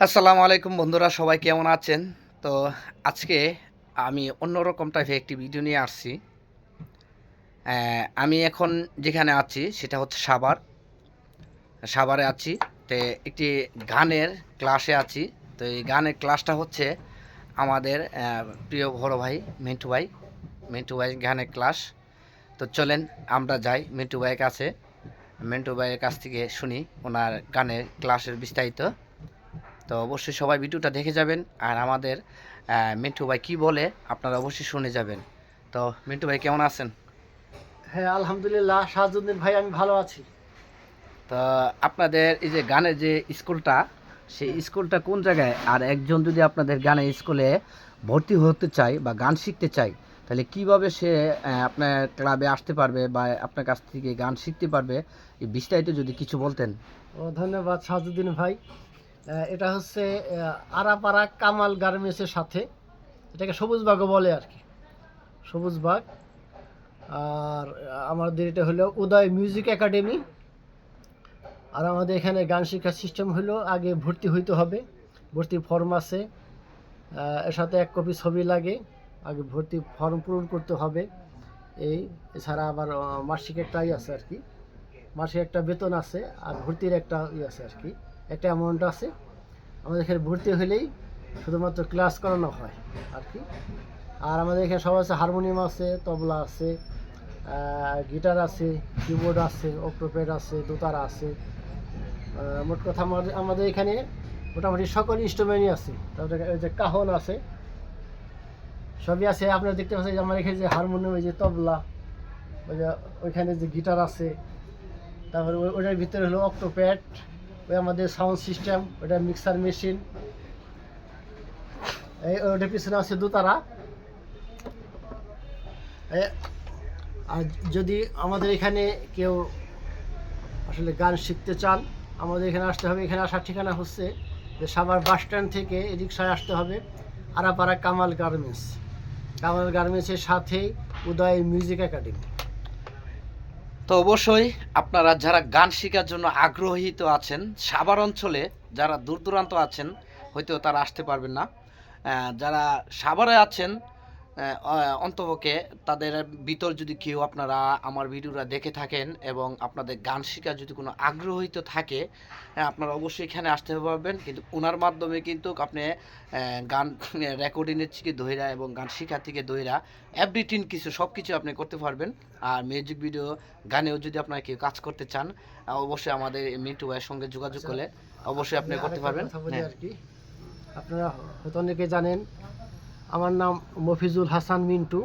আসসালামু আলাইকুম বন্ধুরা, সবাই কেমন আছেন? তো আজকে আমি অন্যরকম টাইপের একটি ভিডিও নিয়ে আসছি। আমি এখন যেখানে আছি সেটা হচ্ছে সাভারে আছি। তো একটি গানের ক্লাসে আছি। তো এই গানের ক্লাসটা হচ্ছে আমাদের প্রিয় বড় ভাই মিন্টু ভাই গানের ক্লাস। তো চলেন আমরা যাই মিন্টু ভাইয়ের কাছ থেকে শুনি ওনার গানের ক্লাসের বিস্তারিত। তো অবশ্যই সবাই ভিডিওটা দেখে যাবেন, আর আমাদের মিন্টু ভাই কী বলে আপনারা অবশ্যই শুনে যাবেন। তো মিন্টু ভাই কেমন আছেন? হ্যাঁ, আলহামদুলিল্লাহ শাহজুদ্দিন ভাই, আমি ভালো আছি। তো আপনাদের এই যে গানের যে স্কুলটা, সেই স্কুলটা কোন জায়গায়? আর একজন যদি আপনাদের গানের স্কুলে ভর্তি হতে চায় বা গান শিখতে চায়, তাহলে কিভাবে সে আপনার ক্লাবে আসতে পারবে বা আপনার কাছ থেকে গান শিখতে পারবে? এই বিস্তারিত যদি কিছু বলতেন। ধন্যবাদ শাহজুদ্দিন ভাই। এটা হচ্ছে আরাপাড়া কামাল গার্মেন্টসের সাথে, এটাকে সবুজবাগও বলে আর কি, সবুজবাগ। আর আমাদের এটা হলো উদয় মিউজিক একাডেমি। আর আমাদের এখানে গান শেখার সিস্টেম হলো আগে ভর্তি হইতে হবে, ভর্তি ফর্ম আছে, এর সাথে 1 কপি ছবি লাগে, আগে ভর্তি ফর্ম পূরণ করতে হবে। এছাড়া আবার মাসিক একটাই আছে আর কি, মাসে একটা বেতন আছে, আর ভর্তির একটা আছে আর কি, একটা অ্যামাউন্ট আছে। আমাদের এখানে ভর্তি হলেই শুধুমাত্র ক্লাস করানো হয় আর কি। আর আমাদের এখানে সব আছে, হারমোনিয়াম আছে, তবলা আছে, গিটার আছে, কিবোর্ড আছে, অক্টোপ্যাড আছে, দোতারা আছে। মোট কথা আমাদের এখানে মোটামুটি সকল ইনস্ট্রুমেন্টই আছে। তারপরে ওই যে কাহন আছে, সবই আছে। আপনারা দেখতে পাচ্ছেন যে আমার এখানে যে হারমোনিয়াম, ওই যে তবলা, ওই যে ওইখানে যে গিটার আছে, তারপরে ওটার ভিতরে হলো অক্টোপ্যাড, ওই আমাদের সাউন্ড সিস্টেম, ওটা মিক্সার মেশিন, ওটার পিছনে আছে দোতারা। আর যদি আমাদের এখানে কেউ আসলে গান শিখতে চান, আমাদের এখানে আসতে হবে। এখানে আসার ঠিকানা হচ্ছে যে সাভার বাস স্ট্যান্ড থেকে রিক্সায় আসতে হবে আরাপাড়া কামাল গার্মেন্টসের সাথেই উদয় মিউজিক একাডেমি। তো অবশ্যই আপনারা যারা গান শেখার জন্য আগ্রহী তো আছেন, সাভার অঞ্চলে যারা দূর দূরান্ত আছেন হয়তো তারা আসতে পারবেন না। যারা সাভারে আছেন অন্তপক্ষে তাদের ভিতর যদি কেউ আপনারা আমার ভিডিওটা দেখে থাকেন এবং আপনাদের গান শেখার যদি কোনো আগ্রহী তো থাকে, আপনারা অবশ্যই এখানে আসতে পারবেন। কিন্তু ওনার মাধ্যমে কিন্তু আপনি গান রেকর্ডিংয়ের থেকে ধইরা এবং গান শেখার থেকে ধইরা এভরিথিং কিছু সব কিছু আপনি করতে পারবেন। আর মিউজিক ভিডিও গানেও যদি আপনারা কেউ কাজ করতে চান, অবশ্যই আমাদের মিন্টু ভাইয়ের সঙ্গে যোগাযোগ করলে অবশ্যই আপনি করতে পারবেন। আর কি, আপনারা হয়তো অনেকে জানেন, আমার নাম মফিজুল হাসান মিন্টু,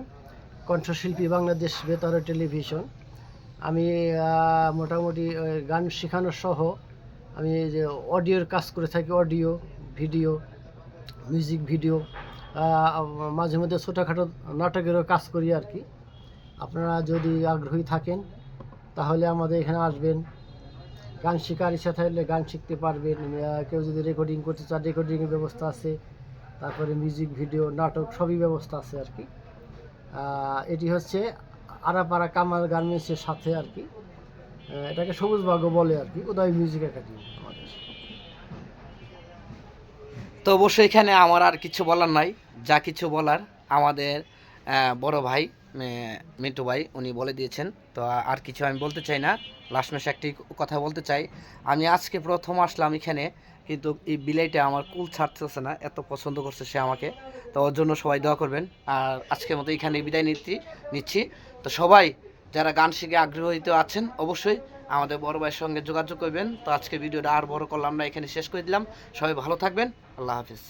কণ্ঠশিল্পী, বাংলাদেশ বেতার টেলিভিশন। আমি মোটামুটি গান শেখানো সহ আমি যে অডিওর কাজ করে থাকি, অডিও, ভিডিও, মিউজিক ভিডিও, মাঝে মধ্যে ছোটোখাটো নাটকেরও কাজ করি আর কি। আপনারা যদি আগ্রহী থাকেন তাহলে আমাদের এখানে আসবেন, গান শেখার ইচ্ছা থাকলে গান শিখতে পারবেন। কেউ যদি রেকর্ডিং করতে চান, রেকর্ডিংয়ের ব্যবস্থা আছে, তারপরে মিউজিক ভিডিও, নাটক, সবই ব্যবস্থা আছে আর কি। এটি হচ্ছে আরাপাড়া কামাল গার্মেন্টসের সাথে আর কি, এটাকে সবুজবাগও বলে আর কি, উদয় মিউজিক একাডেমি আমাদের। তো অবশ্যই এখানে আমার আর কিছু বলার নাই, যা কিছু বলার আমাদের বড় ভাই মিন্টু ভাই উনি বলে দিয়েছেন। তো আর কিছু আমি বলতে চাই না। লাস্ট মেশে একটি কথা বলতে চাই, আমি আজকে প্রথম আসলাম এখানে, কিন্তু এই বিলাইটা আমার কুল ছাড়তেছে না, এত পছন্দ করছে সে আমাকে। তো ওর জন্য সবাই দোয়া করবেন। আর আজকের মতো এখানে বিদায় নিচ্ছি। তো সবাই যারা গান শিখে আগ্রহী আছেন অবশ্যই আমাদের বড় ভাইয়ের সঙ্গে যোগাযোগ করবেন। তো আজকে ভিডিওটা আর বড় করলাম না, এখানে শেষ করে দিলাম। সবাই ভালো থাকবেন। আল্লাহ হাফিজ।